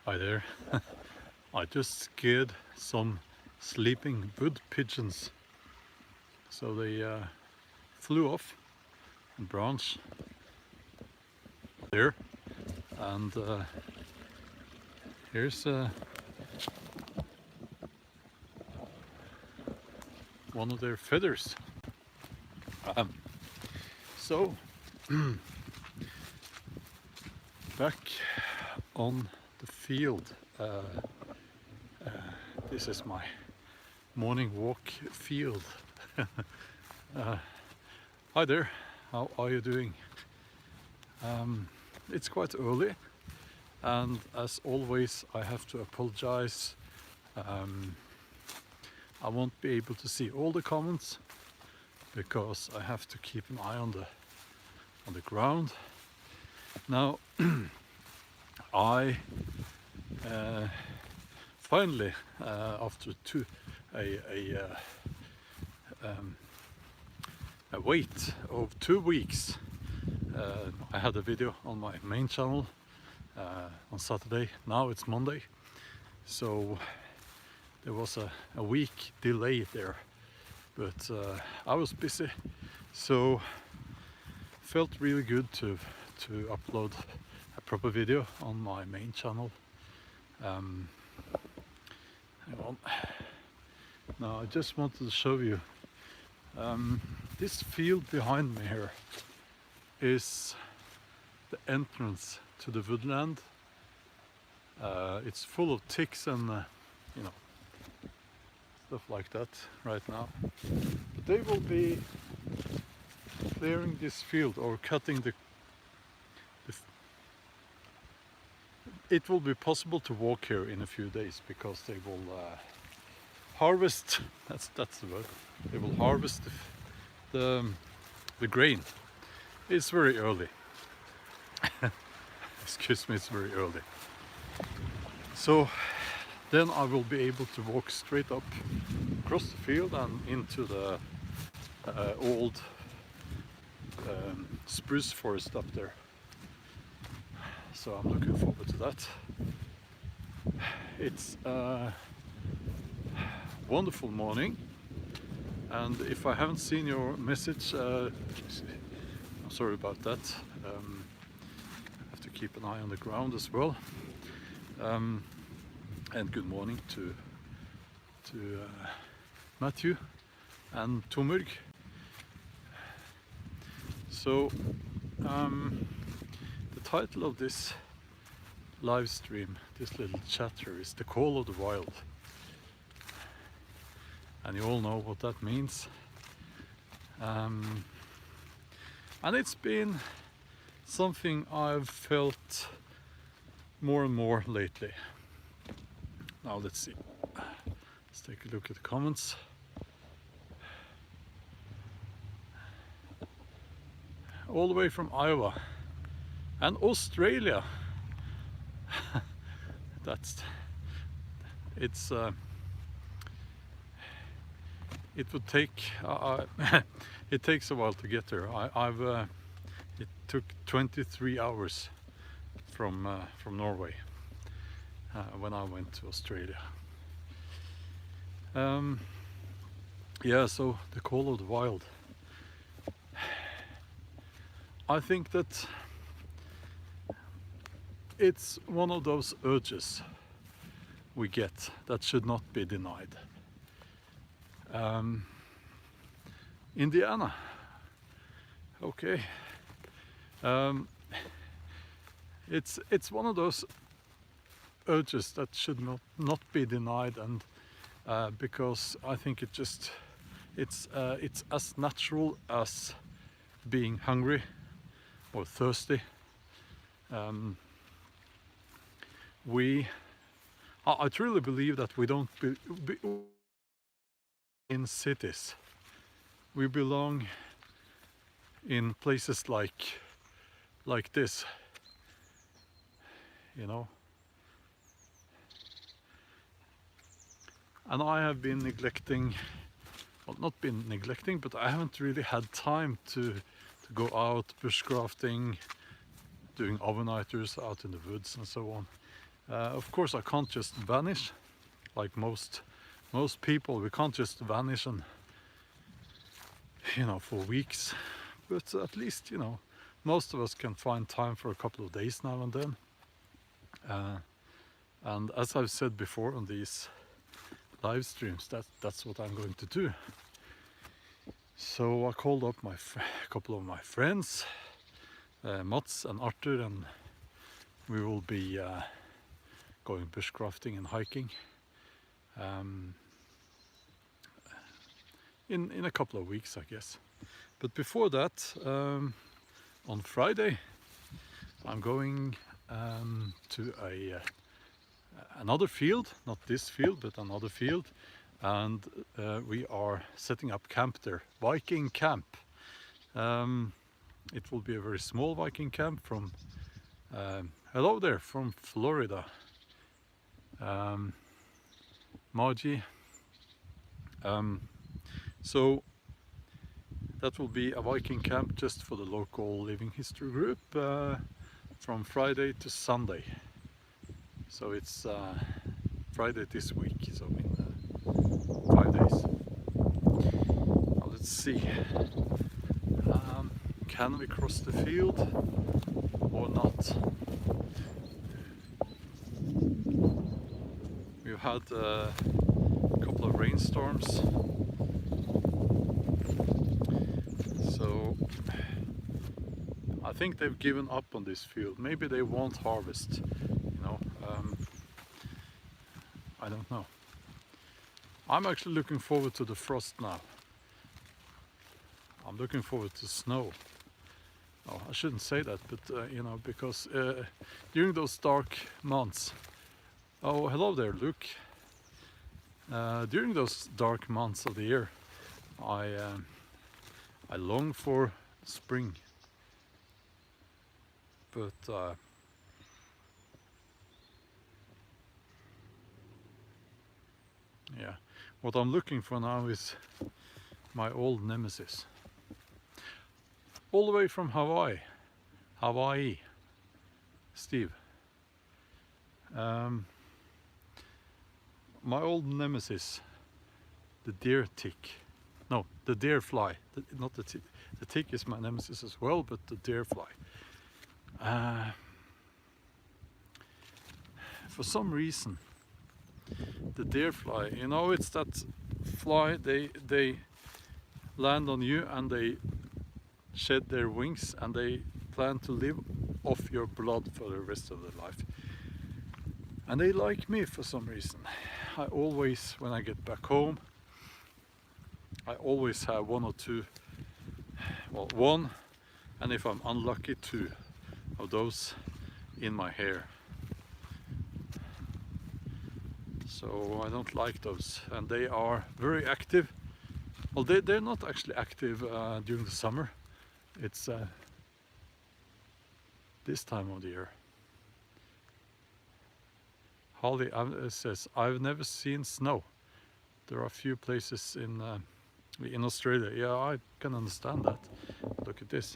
Hi there. I just scared some sleeping wood pigeons. So they flew off a branch there, and here's one of their feathers. Um, so back on the field, this is my morning walk field. Hi there, how are you doing? It's quite early, and as always I have to apologize. I won't be able to see all the comments because I have to keep an eye on the ground. Now I finally, after a wait of 2 weeks, I had a video on my main channel on Saturday. Now it's Monday, so there was a week delay there, but I was busy, so felt really good to upload a proper video on my main channel. Hang on. Now I just wanted to show you this field behind me here is the entrance to the woodland. It's full of ticks and you know, stuff like that right now. But they will be clearing this field or cutting the it will be possible to walk here in a few days because they will harvest. That's the word. They will harvest the grain. It's very early. Excuse me, it's very early. So then I will be able to walk straight up across the field and into the old spruce forest up there. So I'm looking forward to that. It's a wonderful morning, and if I haven't seen your message, I'm sorry about that. I have to keep an eye on the ground as well. And good morning to Matthew and Tomurg. So the title of this live stream, this little chatter, is The Call of the Wild. And you all know what that means. And it's been something I've felt more and more lately. Now let's see. Let's take a look at the comments. All the way from Iowa and Australia. It would take it takes a while to get there. It took 23 hours from Norway when I went to Australia. Yeah, so the call of the wild. I think that it's one of those urges we get that should not be denied. Indiana, okay. It's one of those urges that should not be denied, and because I think it's as natural as being hungry or thirsty. I truly believe that we don't be in cities. We belong in places like this, you know. And I have been neglecting, well, not been neglecting, but I haven't really had time to go out bushcrafting, doing overnighters out in the woods and so on. Of course, I can't just vanish like most people. We can't just vanish and for weeks, but at least most of us can find time for a couple of days now and then. And as I've said before on these live streams, that's what I'm going to do. So I called up a couple of my friends, Mats and Arthur, and we will be going bushcrafting and hiking in a couple of weeks, I guess. But before that, on Friday, I'm going to another field, not this field, but another field, and we are setting up camp there, Viking camp. It will be a very small Viking camp from, hello there, from Florida, Margie. So that will be a Viking camp just for the local living history group from Friday to Sunday. So it's Friday this week, so in 5 days. Now let's see. Can we cross the field or not? We've had a couple of rainstorms, so I think they've given up on this field. Maybe they won't harvest, I don't know. I'm actually looking forward to the frost now. I'm looking forward to snow. Oh, I shouldn't say that, but because during those dark months, oh, hello there, Luke. During those dark months of the year, I long for spring, but yeah, what I'm looking for now is my old nemesis. All the way from Hawaii, Steve. My old nemesis, the deer tick. No, the deer fly. Not the tick. The tick is my nemesis as well, but the deer fly. For some reason, the deer fly, it's that fly, they land on you and they shed their wings and they plan to live off your blood for the rest of their life. And they like me for some reason. I always, when I get back home, I always have one or two, well, one, and if I'm unlucky, two of those in my hair. So I don't like those, and they are very active. Well, they're not actually active during the summer. It's this time of the year. Holly says, I've never seen snow. There are a few places in Australia. Yeah, I can understand that. Look at this.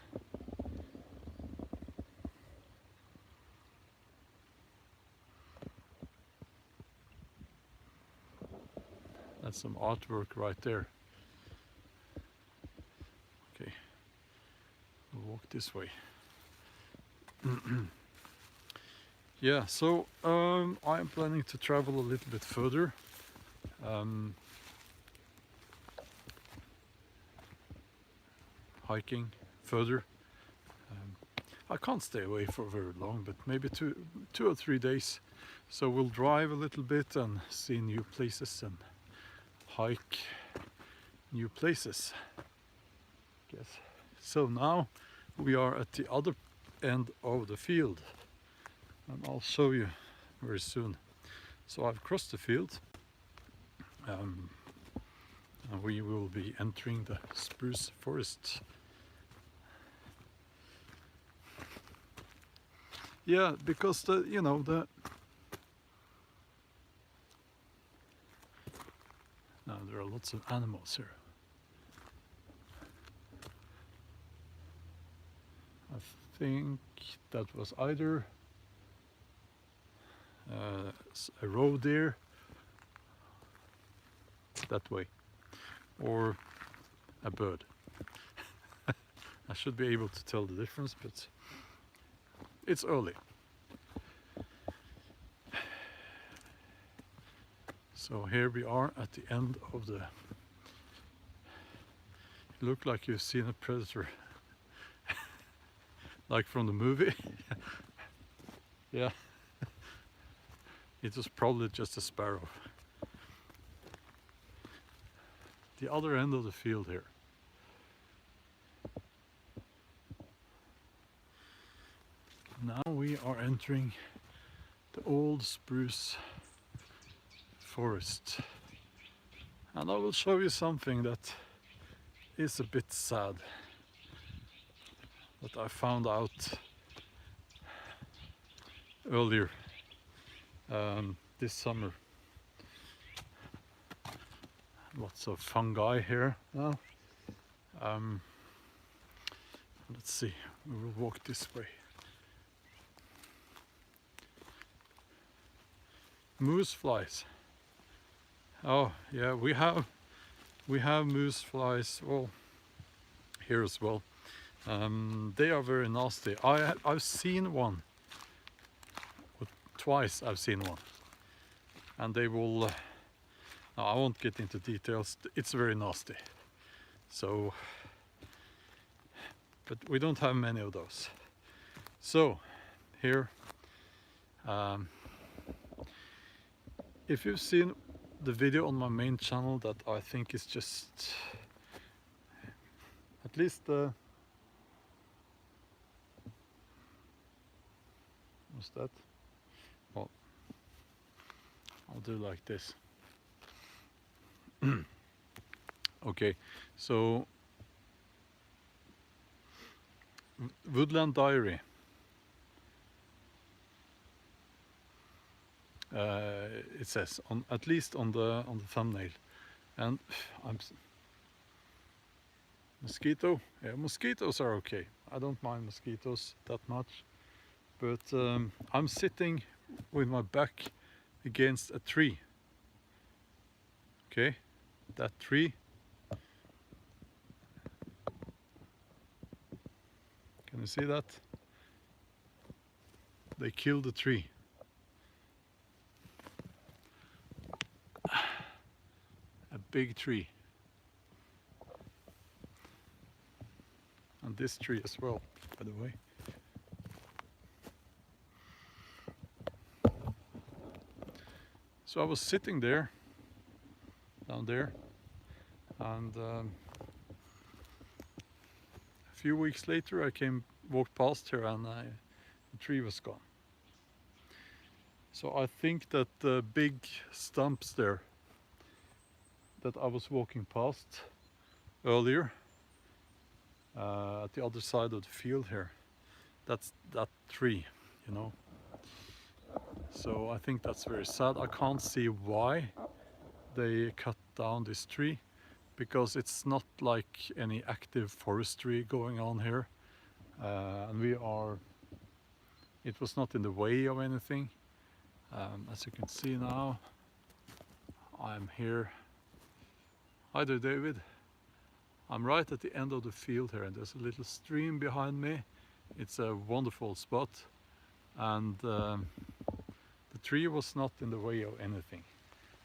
That's some artwork right there. Okay, we'll walk this way. Yeah, so I'm planning to travel a little bit further. Hiking further. I can't stay away for very long, but maybe two or 3 days. So we'll drive a little bit and see new places and hike new places. Yes. So now we are at the other end of the field, and I'll show you very soon. So I've crossed the field, and we will be entering the spruce forest. Yeah, because now there are lots of animals here. I think that was either a roe deer that way, or a bird. I should be able to tell the difference, but it's early. So here we are at the end of the... You look like you've seen a predator. Like from the movie. Yeah. It was probably just a sparrow. The other end of the field here. Now we are entering the old spruce forest. And I will show you something that is a bit sad, that I found out earlier this summer. Lots of fungi here now. Let's see, we will walk this way. Moose flies. Oh yeah, we have moose flies. Well, here as well. They are very nasty. I've seen one. Twice I've seen one, and they will. No, I won't get into details. It's very nasty. So, but we don't have many of those. So, here. If you've seen the video on my main channel that I think is just at least what's that? Well, I'll do like this. Okay, so Woodland Diary. It says on, at least on the thumbnail, and mosquito. Yeah, mosquitoes are okay. I don't mind mosquitoes that much, but I'm sitting with my back against a tree. Okay, that tree. Can you see that? They killed the tree. A big tree. And this tree as well, by the way. So I was sitting there, down there, and a few weeks later I walked past here, and the tree was gone. So I think that the big stumps there that I was walking past earlier at the other side of the field here, that's that tree, you know. So I think that's very sad. I can't see why they cut down this tree, because it's not like any active forestry going on here, and it was not in the way of anything. As you can see now, I'm here. Hi there, David. I'm right at the end of the field here, and there's a little stream behind me. It's a wonderful spot, and the tree was not in the way of anything.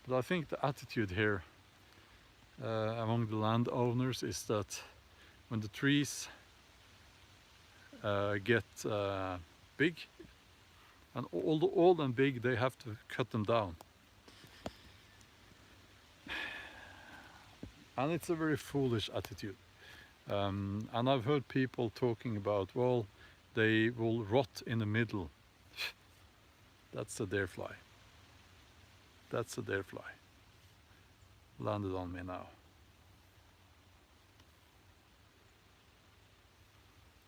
But I think the attitude here among the landowners is that when the trees get big and old and big, they have to cut them down. And it's a very foolish attitude. And I've heard people talking about, well, they will rot in the middle. That's a deer fly. That's a deer fly. Landed on me now.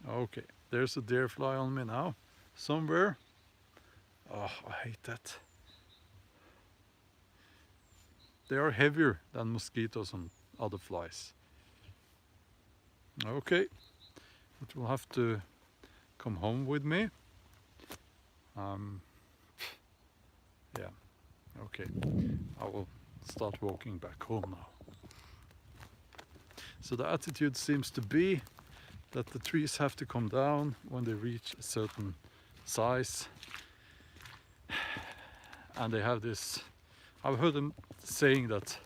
Okay, there's a deer fly on me now, somewhere. Oh, I hate that. They are heavier than mosquitoes and other flies. Okay, it will have to come home with me. Okay, I will start walking back home now. So the attitude seems to be that the trees have to come down when they reach a certain size, and they have this, I've heard them saying that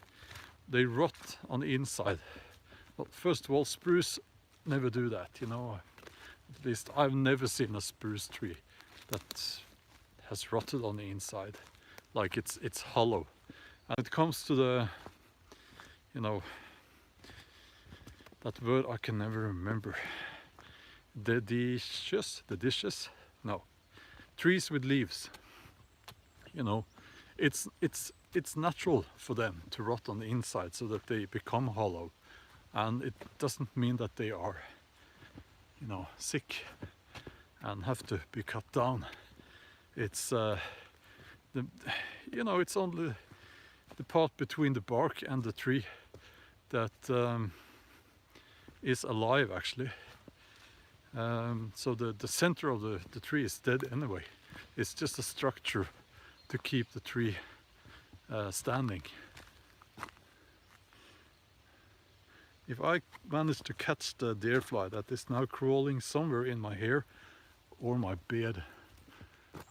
they rot on the inside. Well, first of all, spruce never do that, you know. At least I've never seen a spruce tree that has rotted on the inside, like it's hollow. And it comes to the, you know, that word I can never remember. The dishes? No. Trees with leaves. You know, it's natural for them to rot on the inside so that they become hollow. And it doesn't mean that they are, you know, sick and have to be cut down. It's you know, it's only the part between the bark and the tree that is alive, actually. So the center of the tree is dead anyway. It's just a structure to keep the tree standing. If I manage to catch the deer fly that is now crawling somewhere in my hair or my beard,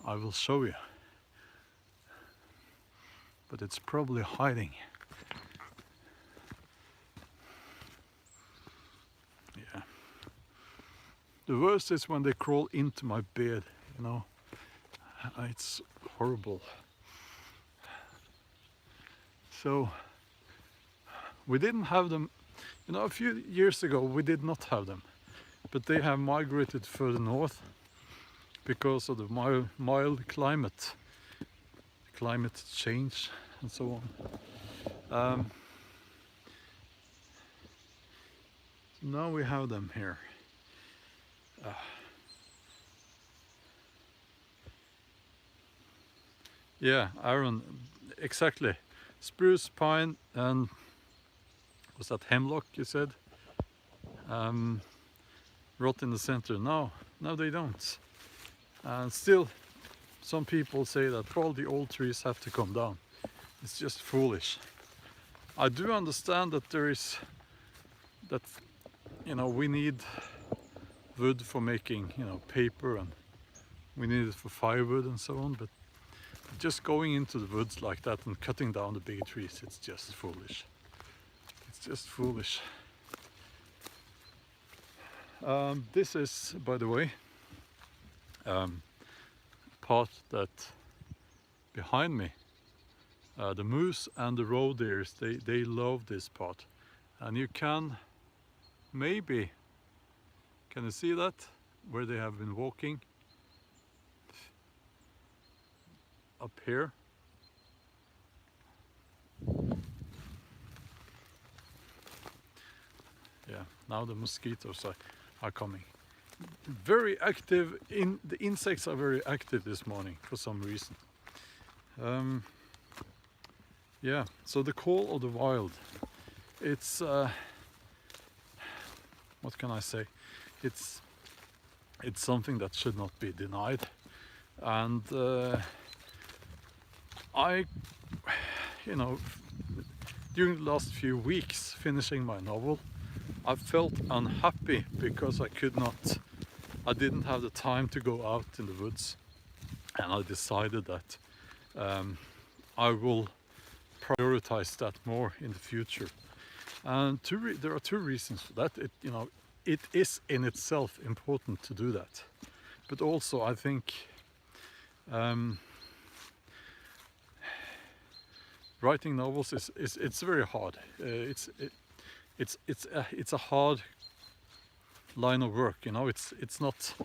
I will show you. But it's probably hiding. Yeah. The worst is when they crawl into my beard, you know. It's horrible. So we didn't have them, you know, a few years ago we did not have them, but they have migrated further north because of the mild climate change and so on. So now we have them here. Yeah, Aaron, exactly. Spruce, pine, and was that hemlock you said? Rot in the center. No, they don't. And still, some people say that all the old trees have to come down. It's just foolish. I do understand that you know, we need wood for making, you know, paper, and we need it for firewood and so on, but just going into the woods like that and cutting down the big trees, it's just foolish. It's just foolish. This is, by the way, part that behind me, the moose and the roe deers, they love this part. And you can maybe, can you see that? Where they have been walking? Up here. Yeah, now the mosquitoes are coming. Very active, the insects are very active this morning for some reason. Yeah, so the call of the wild, it's, what can I say? It's something that should not be denied. And you know, during the last few weeks finishing my novel, I felt unhappy because I didn't have the time to go out in the woods, and I decided that I will prioritize that more in the future. And there are two reasons for that. You know, it is in itself important to do that, but also I think writing novels it's very hard. It's a hard line of work, you know. It's not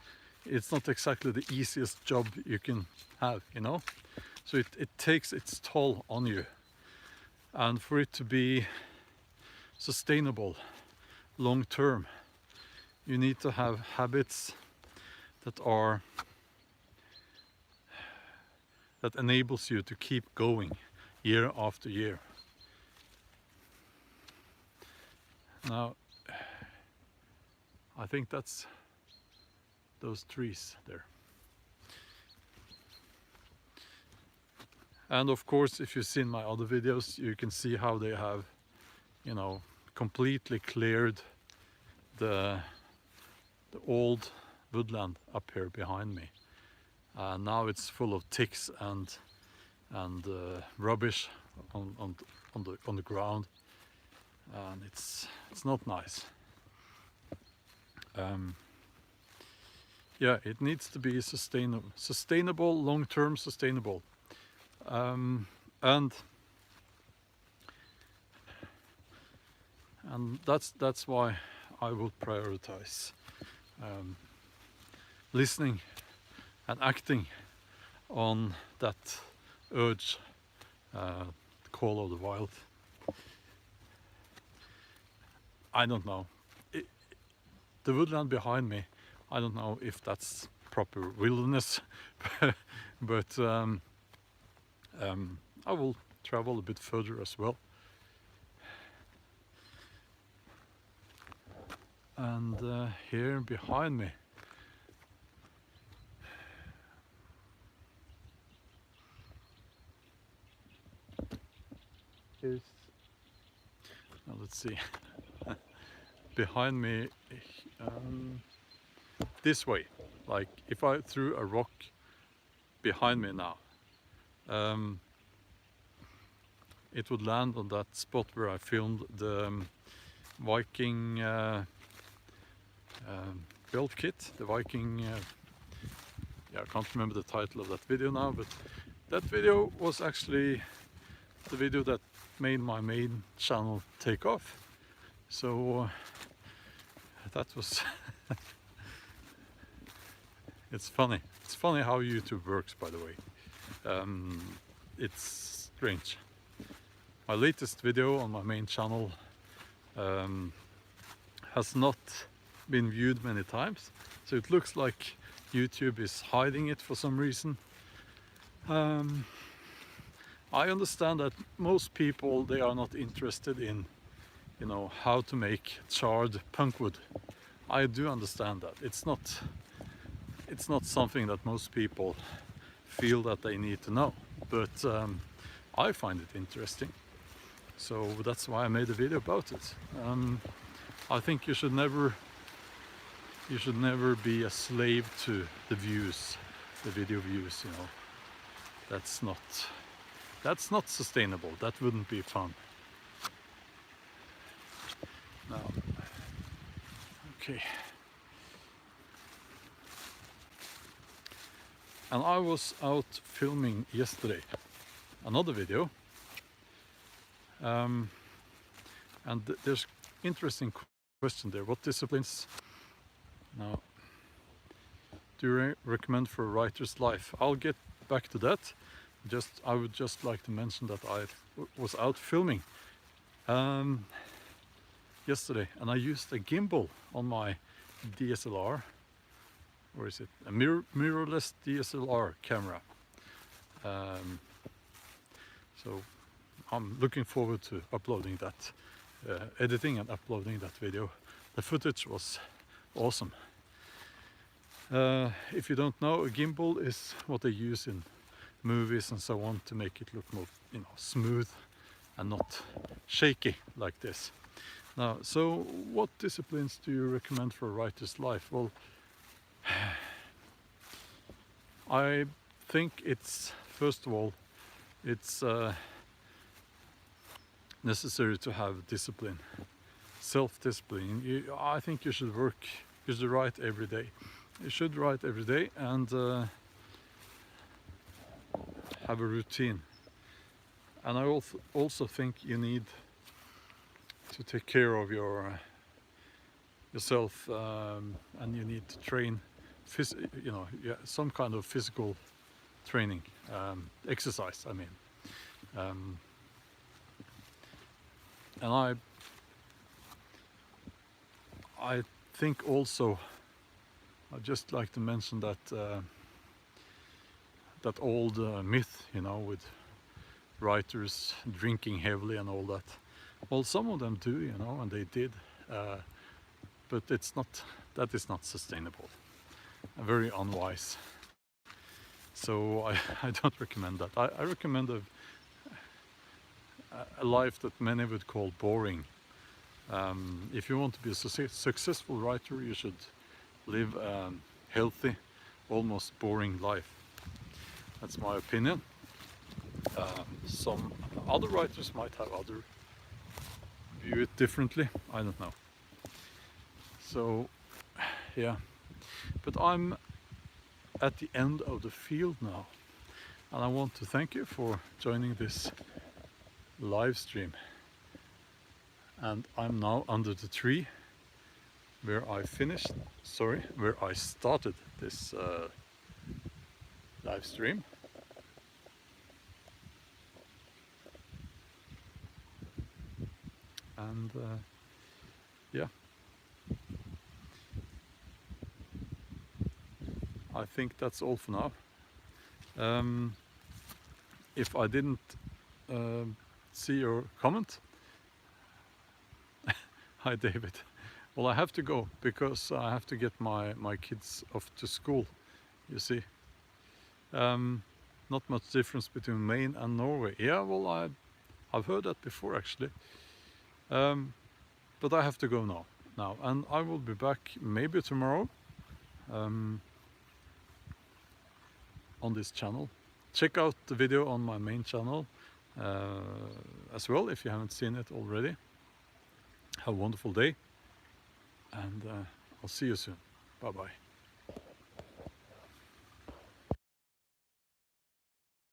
exactly the easiest job you can have, you know. So it takes its toll on you, and for it to be sustainable long term, you need to have habits that enables you to keep going year after year. Now, I think that's those trees there. And of course, if you've seen my other videos, you can see how they have, you know, completely cleared the old woodland up here behind me. Now it's full of ticks and rubbish on the ground, and it's not nice. Yeah, it needs to be sustainable, long-term sustainable, and that's why I will prioritize listening and acting on that urge, call of the wild. I don't know. The woodland behind me, I don't know if that's proper wilderness, but I will travel a bit further as well. And here behind me is, now let's see, behind me, this way, like if I threw a rock behind me now, it would land on that spot where I filmed the Viking build kit, the Viking, yeah, I can't remember the title of that video now, but that video was actually the video that made my main channel take off. So that was it's funny how YouTube works, by the way. It's strange. My latest video on my main channel has not been viewed many times, so it looks like YouTube is hiding it for some reason. I understand that most people, they are not interested in, you know, how to make charred punk wood. I do understand that. It's not something that most people feel that they need to know, but I find it interesting, so that's why I made a video about it. I think you should never be a slave to the views, the video views, you know. That's not sustainable. That wouldn't be fun. Now, okay. And I was out filming yesterday another video, and there's interesting question there. What disciplines now do you recommend for a writer's life? I'll get back to that. I would just like to mention that I was out filming yesterday, and I used a gimbal on my DSLR. Or is it a mirrorless DSLR camera? So I'm looking forward to uploading that, editing and uploading that video. The footage was awesome. If you don't know, a gimbal is what they use in movies and so on to make it look more, you know, smooth and not shaky like this. Now, so what disciplines do you recommend for a writer's life? Well, I think it's, first of all, it's necessary to have discipline, self-discipline. I think you should write every day. You should write every day and have a routine. And I also think you need to take care of yourself, and you need to train, you know, some kind of physical training, exercise, I mean. And I think also, I'd just like to mention that that old myth, you know, with writers drinking heavily and all that. Well, some of them do, you know, and they did, but that is not sustainable, very unwise. So I don't recommend that. I recommend a life that many would call boring. If you want to be a successful writer, you should live a healthy, almost boring life. That's my opinion. Some other writers might have other view it differently. I don't know. So yeah, but I'm at the end of the field now, and I want to thank you for joining this live stream. And I'm now under the tree where I started this live stream. And yeah, I think that's all for now. If I didn't see your comment, hi David. Well, I have to go because I have to get my kids off to school, you see. Not much difference between Maine and Norway. Yeah, well, I've heard that before actually. But I have to go now, and I will be back maybe tomorrow on this channel. Check out the video on my main channel as well if you haven't seen it already. Have a wonderful day, and I'll see you soon. Bye bye.